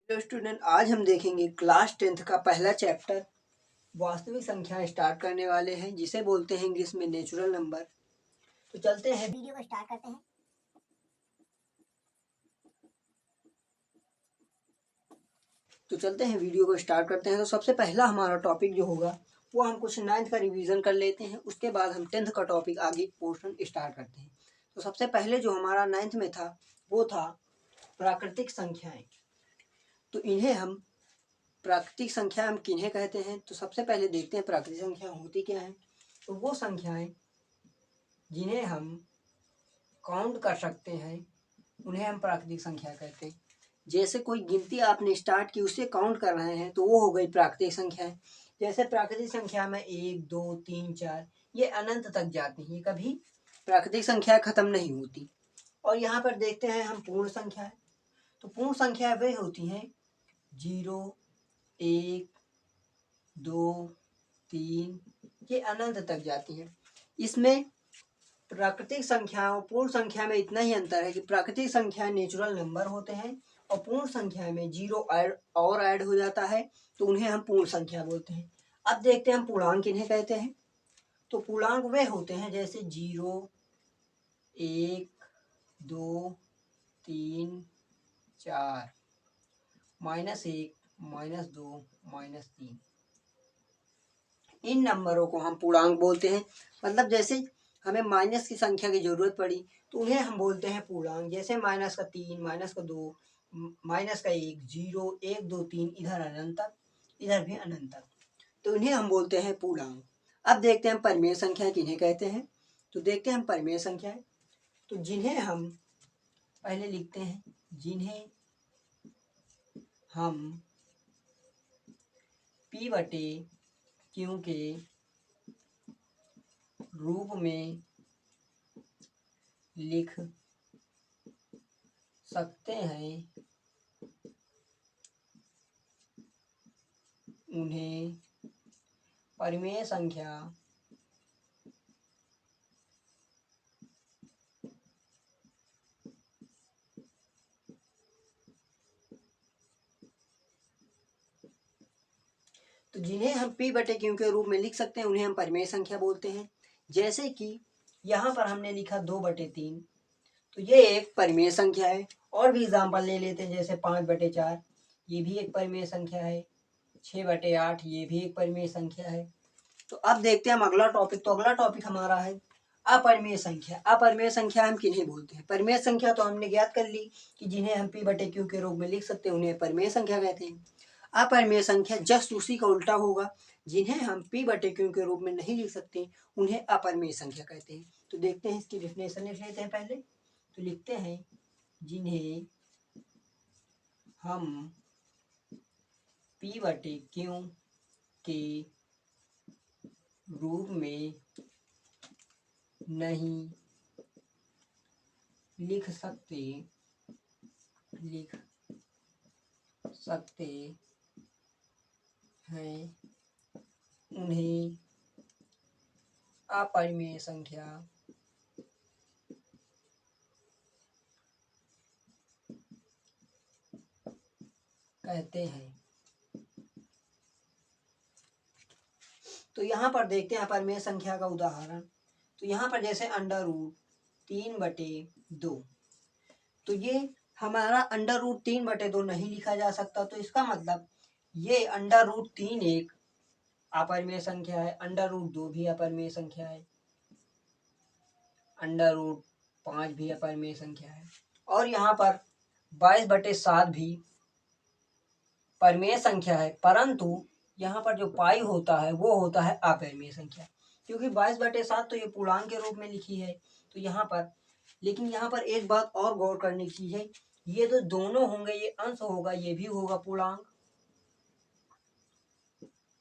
Hello student, आज हम देखेंगे क्लास 10th का पहला चैप्टर वास्तविक संख्याएं स्टार्ट करने वाले हैं, जिसे बोलते हैं इंग्लिश में नेचुरल नंबर। तो चलते हैं वीडियो को स्टार्ट करते हैं। तो सबसे पहला हमारा टॉपिक जो होगा वो हम कुछ 9th का रिवीजन कर लेते हैं, उसके बाद हम 10th का टॉपिक आगे पोर्शन स्टार्ट करते हैं। तो सबसे पहले जो हमारा 9th में था वो था प्राकृतिक संख्याएं। तो इन्हें हम प्राकृतिक संख्या हम किन्हें कहते हैं, तो सबसे पहले देखते हैं प्राकृतिक संख्या होती क्या है। तो वो संख्याएं जिन्हें हम काउंट कर सकते हैं उन्हें हम प्राकृतिक संख्या कहते हैं। जैसे कोई गिनती आपने स्टार्ट की, उसे काउंट कर रहे हैं, तो वो हो गई प्राकृतिक संख्या। जैसे प्राकृतिक संख्या में 1 2 3 4 ये अनंत तक जाती हैं, ये कभी प्राकृतिक संख्या खत्म नहीं होती। और यहाँ पर देखते हैं हम पूर्ण संख्या है। तो पूर्ण संख्या वे होती हैं 0 1 2 3, ये अनंत तक जाती हैं। इसमें प्राकृतिक संख्याओं पूर्ण संख्या में इतना ही अंतर है कि प्राकृतिक संख्या नेचुरल नंबर होते हैं और पूर्ण संख्या में जीरो और ऐड हो जाता है, तो उन्हें हम पूर्ण संख्या बोलते हैं। अब देखते हैं हम पूर्णांक इन्हें कहते हैं। तो पूर्णांक वे होते हैं जैसे 0 1 2 3 4 -1 -2 -3। इन नंबरों को हम पूर्णांक बोलते हैं। मतलब जैसे हमें माइनस की संख्या की जरूरत पड़ी तो उन्हें हम बोलते हैं पूर्णांक। जैसे -3 -2 -1 0 1 2 3, इधर अनंत तक, इधर भी अनंत तक, तो इन्हें हम बोलते हैं पूर्णांक। अब देखते हैं हम परिमेय संख्या किन्हें कहते हैं। तो देखते हैं हम परिमेय संख्याएं, तो जिन्हें हम पहले लिखते हैं, जिन्हें हम P/Q के रूप में लिख सकते हैं, उन्हें परिमेय संख्या तो जिन्हें हम P/Q के रूप में लिख सकते हैं उन्हें हम परिमेय संख्या बोलते हैं। जैसे कि यहाँ पर हमने लिखा 2/3, तो ये एक परिमेय संख्या है। और भी एग्जाम्पल ले लेते हैं, जैसे 5/4, ये भी एक परिमेय संख्या है। 6/8, ये भी एक परिमेय संख्या है। तो अब देखते हैं हम अगला टॉपिक। तो अगला टॉपिक हमारा है अपरिमेय संख्या। अपरिमेय संख्या हम किन्हें बोलते हैं। परिमेय संख्या तो हमने ज्ञात कर ली कि जिन्हें हम P/Q के रूप में लिख सकते हैं उन्हें परिमेय संख्या कहते हैं। अपरिमेय संख्या जस्ट उसी का उल्टा होगा, जिन्हें हम P/Q के रूप में नहीं लिख सकते उन्हें अपरिमेय संख्या कहते हैं। तो देखते हैं इसकी डेफिनेशन लिख लेते हैं पहले। तो लिखते हैं जिन्हें हम P/Q के रूप में नहीं लिख सकते हैं, उन्हें अपरिमेय संख्या कहते हैं। तो यहाँ पर देखते हैं अपरिमेय संख्या का उदाहरण। तो यहाँ पर जैसे √3/2, तो ये हमारा √3/2 नहीं लिखा जा सकता। तो इसका मतलब ये √3 एक अपरिमेय संख्या है, √2 भी अपरिमेय संख्या है, √5 भी अपरिमेय संख्या है, और यहाँ पर 22/7 भी परिमेय संख्या है। परंतु यहाँ पर जो पाई होता है वो होता है अपरिमेय संख्या, क्योंकि 22/7 तो ये पूर्णांक के रूप में लिखी है। तो यहाँ पर, लेकिन यहाँ पर एक बात और गौर करने की चीज है, ये तो दोनों होंगे, ये अंश होगा, ये भी होगा पूर्णांक,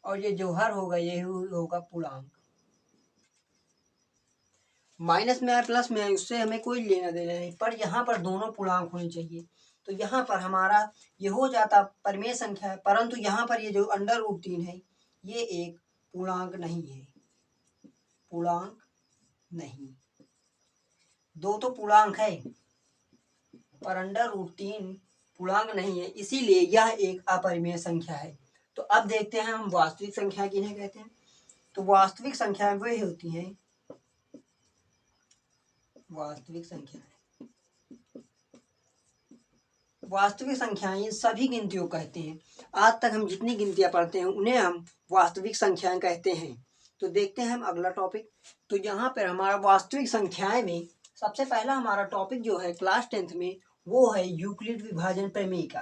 और ये जो हर होगा ये होगा पूर्णांक। माइनस में आए प्लस में आए उससे हमें कोई लेना देना नहीं, पर यहाँ पर दोनों पूर्णांक होने चाहिए। तो यहाँ पर हमारा ये हो जाता परिमेय संख्या है, परंतु यहाँ पर ये जो √3 है ये एक पूर्णांक नहीं है, पूर्णांक नहीं। दो तो पूर्णांक है, पर √3 पूर्णांक नहीं है, इसीलिए यह एक अपरिमेय संख्या है। तो अब देखते हैं हम वास्तविक संख्या किन्हें कहते हैं। तो वास्तविक संख्याएं वही होती हैं, वास्तविक संख्याएं सभी गिनतियों कहते हैं। आज तक हम जितनी गिनतियां पढ़ते हैं उन्हें हम वास्तविक संख्याएं कहते हैं। तो देखते हैं हम अगला टॉपिक। तो यहाँ पर हमारा वास्तविक संख्याएं में सबसे पहला हमारा टॉपिक जो है क्लास 10th में, वो है यूक्लिड विभाजन प्रमेयिका।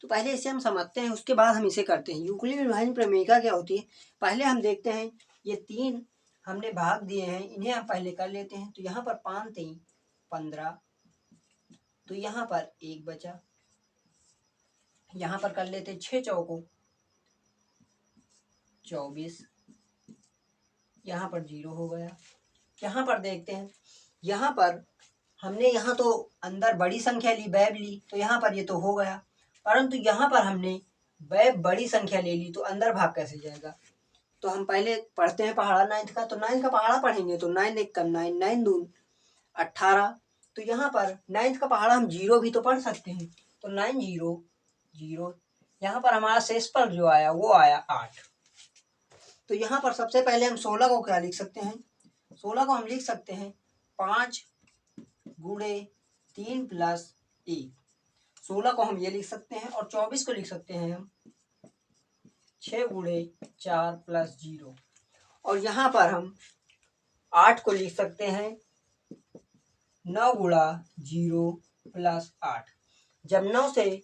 तो पहले इसे हम समझते हैं, उसके बाद हम इसे करते हैं। यूक्लिड विभाजन प्रमेयिका क्या होती है, पहले हम देखते हैं। ये 3 हमने भाग दिए हैं, इन्हें हम पहले कर लेते हैं। तो यहाँ पर 5 3 15, तो यहाँ पर 1 बचा। यहाँ पर कर लेते 6 चौको 24, यहाँ पर 0 हो गया। यहाँ पर देखते हैं, यहाँ पर हमने यहाँ तो अंदर बड़ी संख्या ली, बैब ली, तो यहाँ पर ये तो हो गया। परंतु यहाँ पर हमने बैब बड़ी संख्या ले ली, तो अंदर भाग कैसे जाएगा। तो हम पहले पढ़ते हैं पहाड़ा 9th का। तो 9th का पहाड़ा पढ़ेंगे तो 9 1 का 9, 9 2 18। तो यहाँ पर 9th का पहाड़ा हम 0 भी तो पढ़ सकते हैं। तो 9 0 0। यहाँ पर हमारा शेषफल जो आया वो आया 8। तो यहाँ पर सबसे पहले हम 16 को क्या लिख सकते हैं, 16 को हम लिख सकते हैं 5 गुणे 3 प्लस 1। 16 को हम ये लिख सकते हैं, और 24 को लिख सकते हैं हम 6 गुणे 4 प्लस 0। और यहाँ पर हम 8 को लिख सकते हैं 9 गुणा 0 प्लस 8। जब 9 से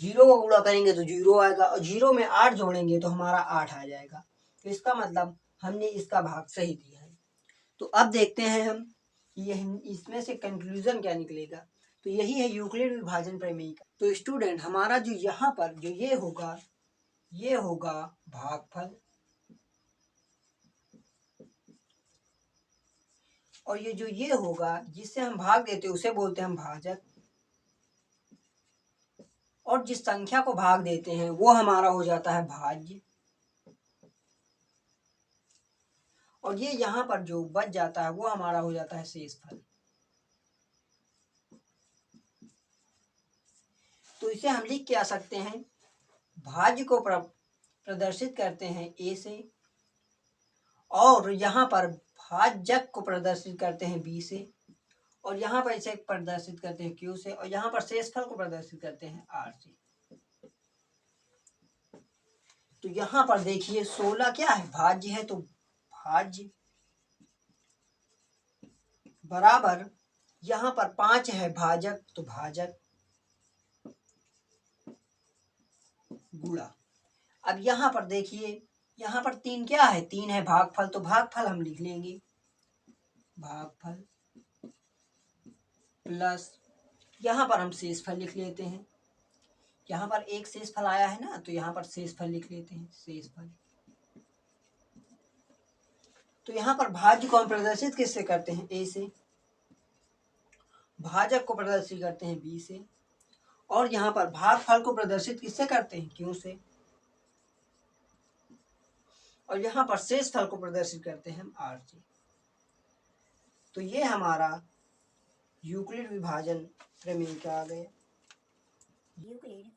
0 को गुणा करेंगे तो 0 आएगा, और 0 में 8 जोड़ेंगे तो हमारा 8 आ जाएगा। तो इसका मतलब हमने इसका भाग सही दिया है। तो अब देखते हैं हम कि इसमें से कंक्लूजन क्या निकलेगा। तो यही है यूक्लिड विभाजन प्रमेयिका। तो स्टूडेंट, हमारा जो यहाँ पर जो ये होगा भागफल, और ये जो ये होगा जिससे हम भाग देते हैं उसे बोलते हैं हम भाजक, और जिस संख्या को भाग देते हैं वो हमारा हो जाता है भाज्य, और ये यहाँ पर जो बच जाता है वो हमारा हो जाता है शेषफल। तो इसे हम लिख के आ सकते हैं, भाज्य को प्रदर्शित करते हैं ए से, और यहाँ पर भाजक को प्रदर्शित करते हैं बी से, और यहाँ पर इसे प्रदर्शित करते हैं क्यू से, और यहाँ पर शेषफल को प्रदर्शित करते हैं आर से। तो यहाँ पर देखिए 16 क्या है, भाज्य है, तो भाज्य बराबर यहाँ पर 5 है भाजक, तो भाजक गुणा। अब यहाँ पर देखिए, यहाँ पर 3 क्या है, 3 है भागफल, तो भागफल हम लिख लेंगे भागफल प्लस यहाँ पर हम शेषफल लिख लेते हैं। यहाँ पर एक शेषफल आया है ना, तो यहाँ पर शेषफल लिख लेते हैं शेषफल। तो यहाँ पर भाज्य को हम प्रदर्शित किससे करते हैं, ए से, भाजक को प्रदर्शित करते हैं बी से, और यहाँ पर भागफल को प्रदर्शित किससे करते हैं, क्यू से, और यहाँ पर शेषफल को प्रदर्शित करते हैं हम आर से। तो ये हमारा यूक्लिड विभाजन प्रमेयिका आ गया। यूक्लिड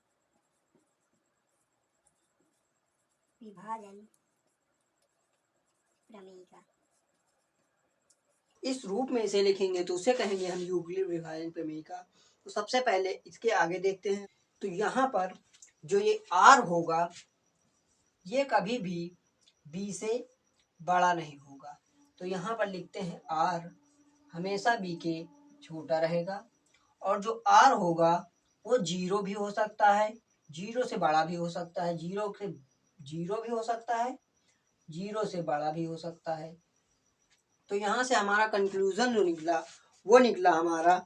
विभाजन प्रमेयिका। इस रूप में इसे लिखेंगे तो उसे कहेंगे हम यूक्लिड विभाजन प्रमेयिका। तो सबसे पहले इसके आगे देखते हैं। तो यहाँ पर जो ये आर होगा ये कभी भी बी से बड़ा नहीं होगा। तो यहाँ पर लिखते हैं आर हमेशा बी के छोटा रहेगा, और जो आर होगा वो 0 भी हो सकता है, 0 से बड़ा भी हो सकता है, 0 से 0 भी हो सकता है, 0 से बड़ा भी हो सकता है। तो यहाँ से हमारा कंक्लूजन जो निकला वो निकला हमारा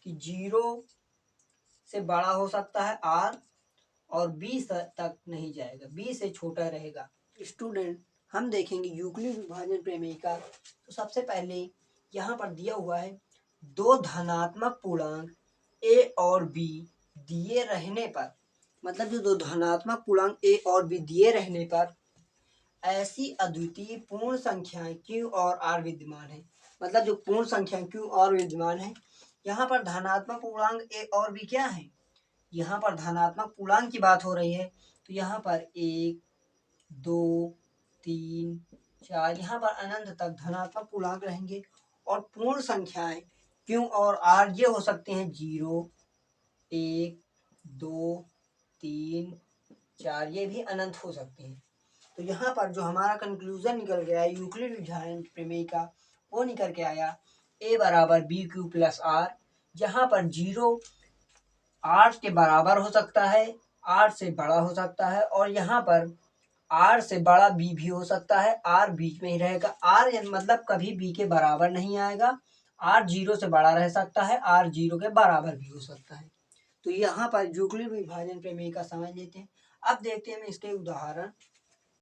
कि 0 से बड़ा हो सकता है आर, और 20 तक नहीं जाएगा, 20 से छोटा रहेगा। स्टूडेंट, हम देखेंगे यूक्लिड विभाजन प्रमेयिका। तो सबसे पहले यहाँ पर दिया हुआ है 2 धनात्मक पूर्णांक ए और बी दिए रहने पर, मतलब जो 2 धनात्मक पूर्णांक ए और बी दिए रहने पर ऐसी अद्वितीय पूर्ण संख्याएं क्यू और आर विद्यमान है। मतलब जो पूर्ण संख्या क्यू और विद्यमान है, यहाँ पर धनात्मक पूर्णांक ए और बी क्या है, यहाँ पर धनात्मक पूर्णांक की बात हो रही है, तो यहाँ पर 1 2 3 4 यहाँ पर अनंत तक धनात्मक पूर्णांक रहेंगे। और पूर्ण संख्याएं Q और R ये हो सकते हैं 0 1 2 3 4, ये भी अनंत हो सकते हैं। तो यहाँ पर जो हमारा कंक्लूजन निकल गया है यूक्लिड विभाजन प्रमेय का, वो निकल के आया A बराबर BQ प्लस R, जहाँ पर 0 R के बराबर हो सकता है, R से बड़ा हो सकता है, और यहाँ पर R से बड़ा B भी हो सकता है, R बीच में ही रहेगा। R मतलब कभी B के बराबर नहीं आएगा। R 0 से बड़ा रह सकता है, R 0 के बराबर भी हो सकता है। तो यहाँ पर यूक्लिड विभाजन प्रमेय का समझ लेते हैं। अब देखते हैं हम इसके उदाहरण।